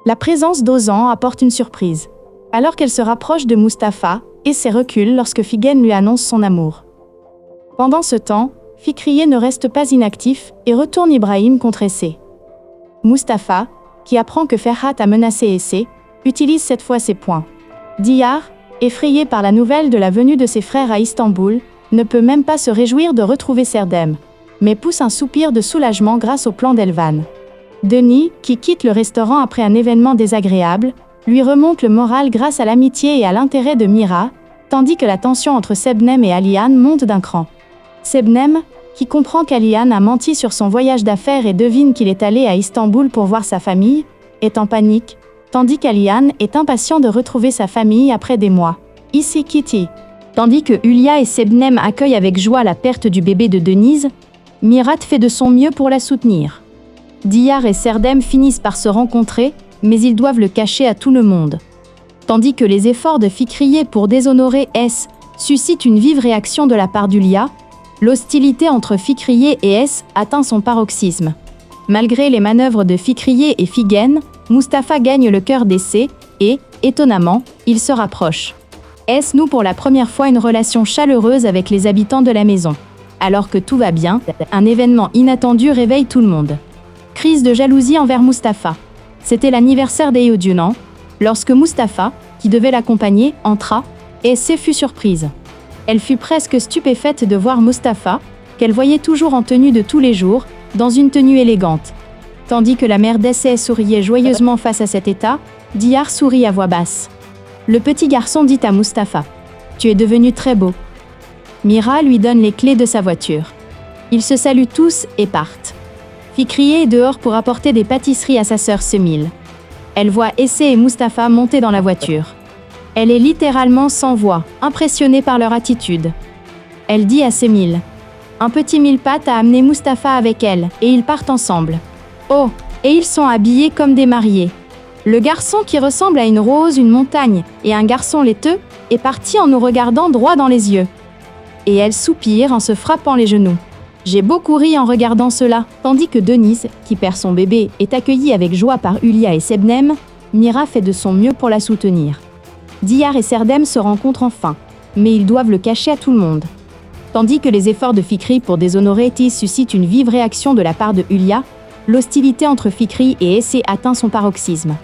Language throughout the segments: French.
La présence d'Ozan apporte une surprise. Alors qu'elle se rapproche de Mustapha, Essay recule lorsque Figen lui annonce son amour. Pendant ce temps, Fikriye ne reste pas inactif et retourne Ibrahim contre Essay. Mustapha, qui apprend que Ferhat a menacé Essay, utilise cette fois ses poings. Diyar, effrayé par la nouvelle de la venue de ses frères à Istanbul, ne peut même pas se réjouir de retrouver Serdem, mais pousse un soupir de soulagement grâce au plan d'Elvan. Denis, qui quitte le restaurant après un événement désagréable, lui remonte le moral grâce à l'amitié et à l'intérêt de Mira, tandis que la tension entre Sebnem et Aliane monte d'un cran. Sebnem, qui comprend qu'Aliane a menti sur son voyage d'affaires et devine qu'il est allé à Istanbul pour voir sa famille, est en panique, tandis qu'Aliane est impatient de retrouver sa famille après des mois. Ici Kitty. Tandis que Hülya et Sebnem accueillent avec joie la perte du bébé de Denise, Mirat fait de son mieux pour la soutenir. Diyar et Serdem finissent par se rencontrer, mais ils doivent le cacher à tout le monde. Tandis que les efforts de Fikriye pour déshonorer S suscitent une vive réaction de la part d'Hülya, l'hostilité entre Fikriye et S atteint son paroxysme. Malgré les manœuvres de Fikriye et Figen, Mustapha gagne le cœur d'Essay et, étonnamment, il se rapproche. S noue pour la première fois une relation chaleureuse avec les habitants de la maison. Alors que tout va bien, un événement inattendu réveille tout le monde. Crise de jalousie envers Mustapha. C'était l'anniversaire d'Eyüdünan, lorsque Mustapha, qui devait l'accompagner, entra, et Essay fut surprise. Elle fut presque stupéfaite de voir Mustapha, qu'elle voyait toujours en tenue de tous les jours, dans une tenue élégante. Tandis que la mère d'Essay souriait joyeusement face à cet état, Diyar sourit à voix basse. Le petit garçon dit à Mustapha : « Tu es devenu très beau. » Mira lui donne les clés de sa voiture. Ils se saluent tous et partent. Fikriye est dehors pour apporter des pâtisseries à sa sœur Semil. Elle voit Essay et Mustapha monter dans la voiture. Elle est littéralement sans voix, impressionnée par leur attitude. Elle dit à Semil : « Un petit mille-pattes a amené Mustapha avec elle, et ils partent ensemble. Oh, et ils sont habillés comme des mariés. Le garçon qui ressemble à une rose, une montagne, et un garçon laiteux, est parti en nous regardant droit dans les yeux. » Et elle soupire en se frappant les genoux. J'ai beaucoup ri en regardant cela, tandis que Denise, qui perd son bébé, est accueillie avec joie par Hülya et Sebnem. Mira fait de son mieux pour la soutenir. Diyar et Serdem se rencontrent enfin, mais ils doivent le cacher à tout le monde. Tandis que les efforts de Fikri pour déshonorer Tis suscitent une vive réaction de la part de Hülya, l'hostilité entre Fikri et Essay atteint son paroxysme.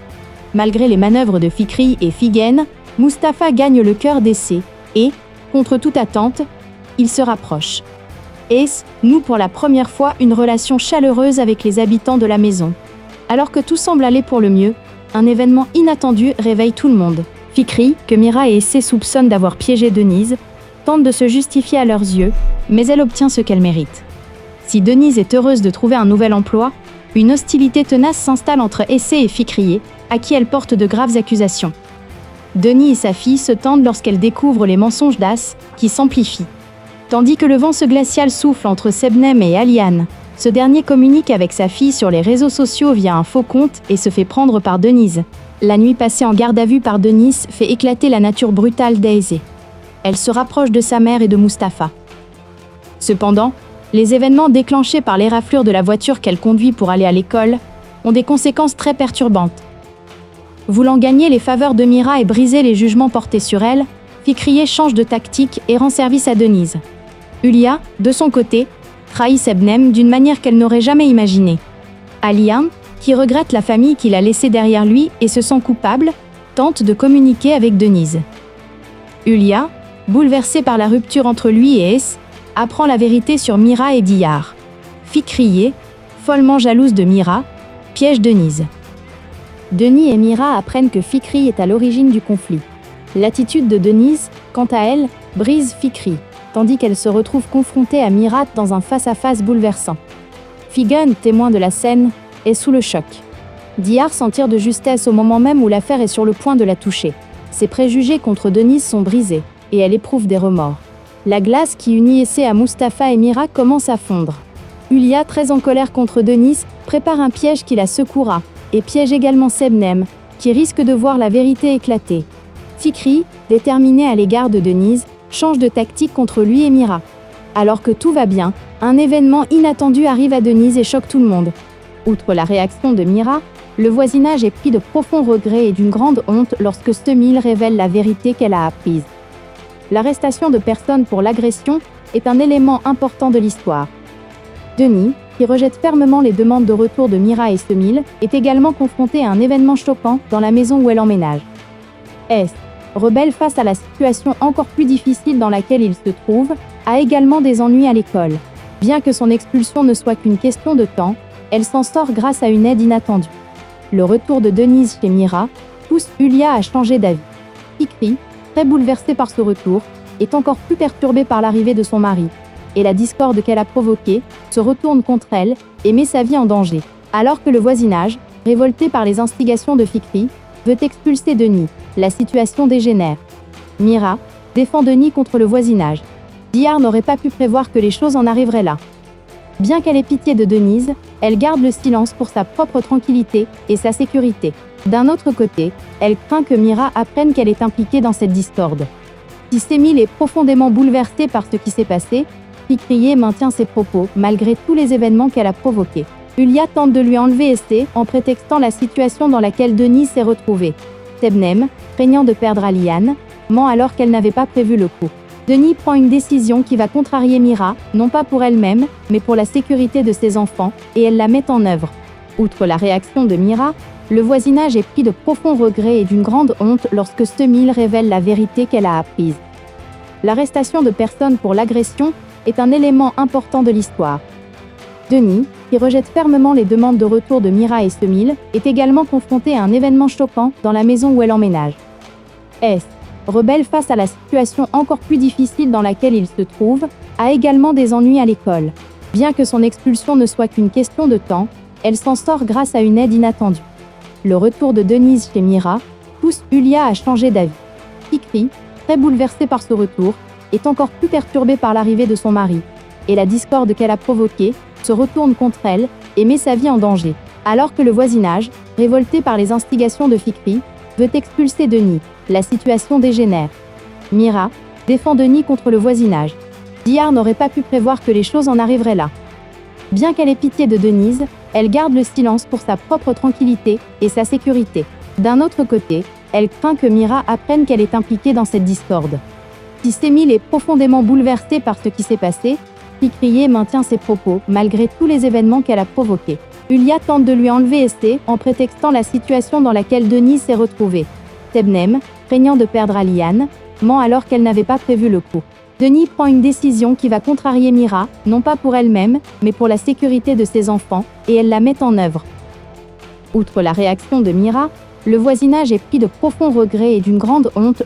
Malgré les manœuvres de Fikri et Figen, Mustapha gagne le cœur d'Essay et, contre toute attente, il se rapproche. Essay noue pour la première fois une relation chaleureuse avec les habitants de la maison. Alors que tout semble aller pour le mieux, un événement inattendu réveille tout le monde. Fikri, que Mira et Essay soupçonnent d'avoir piégé Denise, tente de se justifier à leurs yeux, mais elle obtient ce qu'elle mérite. Si Denise est heureuse de trouver un nouvel emploi, une hostilité tenace s'installe entre Essay et Fikriye, à qui elle porte de graves accusations. Denis et sa fille se tendent lorsqu'elle découvre les mensonges d'As, qui s'amplifient. Tandis que le vent glacial souffle entre Sebnem et Aliane, ce dernier communique avec sa fille sur les réseaux sociaux via un faux compte et se fait prendre par Denise. La nuit passée en garde à vue par Denise fait éclater la nature brutale d'Essay. Elle se rapproche de sa mère et de Mustapha. Cependant, les événements déclenchés par l'éraflure de la voiture qu'elle conduit pour aller à l'école ont des conséquences très perturbantes. Voulant gagner les faveurs de Mira et briser les jugements portés sur elle, Fikriye change de tactique et rend service à Denise. Hülya, de son côté, trahit Sebnem d'une manière qu'elle n'aurait jamais imaginée. Aliane, qui regrette la famille qu'il a laissée derrière lui et se sent coupable, tente de communiquer avec Denise. Hülya, bouleversée par la rupture entre lui et Essay, apprend la vérité sur Mira et Diyar. Fikriye, follement jalouse de Mira, piège Denise. Denis et Mira apprennent que Fikri est à l'origine du conflit. L'attitude de Denise, quant à elle, brise Fikri, tandis qu'elle se retrouve confrontée à Mirat dans un face-à-face bouleversant. Figen, témoin de la scène, est sous le choc. Diyar s'en tire de justesse au moment même où l'affaire est sur le point de la toucher. Ses préjugés contre Denise sont brisés, et elle éprouve des remords. La glace qui unit Essay à Mustapha et Mira commence à fondre. Hülya, très en colère contre Denise, prépare un piège qui la secouera, et piège également Sebnem, qui risque de voir la vérité éclater. Fikri, déterminé à l'égard de Denise, change de tactique contre lui et Mira. Alors que tout va bien, un événement inattendu arrive à Denise et choque tout le monde. Outre la réaction de Mira, Le voisinage est pris de profonds regrets et d'une grande honte lorsque Semil révèle la vérité qu'elle a apprise. L'arrestation de personnes pour l'agression est un élément important de l'histoire. Denis, qui rejette fermement les demandes de retour de Mira et Semil, est également confronté à un événement choquant dans la maison où elle emménage. S, rebelle face à la situation encore plus difficile dans laquelle il se trouve, a également des ennuis à l'école. Bien que son expulsion ne soit qu'une question de temps, elle s'en sort grâce à une aide inattendue. Le retour de Denise chez Mira pousse Yulia à changer d'avis. Fikri, très bouleversée par ce retour, est encore plus perturbée par l'arrivée de son mari, et la discorde qu'elle a provoquée se retourne contre elle et met sa vie en danger. Alors que le voisinage, révolté par les instigations de Fikri, veut expulser Denis, la situation dégénère. Mira défend Denis contre le voisinage. Dihar n'aurait pas pu prévoir que les choses en arriveraient là. Bien qu'elle ait pitié de Denise, elle garde le silence pour sa propre tranquillité et sa sécurité. D'un autre côté, elle craint que Mira apprenne qu'elle est impliquée dans cette discorde. Si Semil est profondément bouleversée par ce qui s'est passé, Fikriye maintient ses propos malgré tous les événements qu'elle a provoqués. Yulia tente de lui enlever Essé en prétextant la situation dans laquelle Denis s'est retrouvée. Tebnem, craignant de perdre Aliane, ment alors qu'elle n'avait pas prévu le coup. Denis prend une décision qui va contrarier Mira, non pas pour elle-même, mais pour la sécurité de ses enfants, et elle la met en œuvre. Outre la réaction de Mira, le voisinage est pris de profonds regrets et d'une grande honte lorsque Semil révèle la vérité qu'elle a apprise. L'arrestation de personnes pour l'agression est un élément important de l'histoire. Denis, qui rejette fermement les demandes de retour de Mira et Semil, est également confronté à un événement choquant dans la maison où elle emménage. S, rebelle face à la situation encore plus difficile dans laquelle il se trouve, a également des ennuis à l'école. Bien que son expulsion ne soit qu'une question de temps, elle s'en sort grâce à une aide inattendue. Le retour de Denise chez Mira pousse Yulia à changer d'avis. Fikri, très bouleversée par ce retour, est encore plus perturbée par l'arrivée de son mari, et la discorde qu'elle a provoquée se retourne contre elle et met sa vie en danger. Alors que le voisinage, révolté par les instigations de Fikri, veut expulser Denis, la situation dégénère. Mira défend Denis contre le voisinage. Dihar n'aurait pas pu prévoir que les choses en arriveraient là. Bien qu'elle ait pitié de Denise, elle garde le silence pour sa propre tranquillité et sa sécurité. D'un autre côté, elle craint que Mira apprenne qu'elle est impliquée dans cette discorde. Si Semil est profondément bouleversée par ce qui s'est passé, Fikriye maintient ses propos malgré tous les événements qu'elle a provoqués. Yulia tente de lui enlever Essé en prétextant la situation dans laquelle Denis s'est retrouvée. Tebnem, craignant de perdre Aliane, ment alors qu'elle n'avait pas prévu le coup. Denis prend une décision qui va contrarier Mira, non pas pour elle-même, mais pour la sécurité de ses enfants, et elle la met en œuvre. Outre la réaction de Mira, le voisinage est pris de profonds regrets et d'une grande honte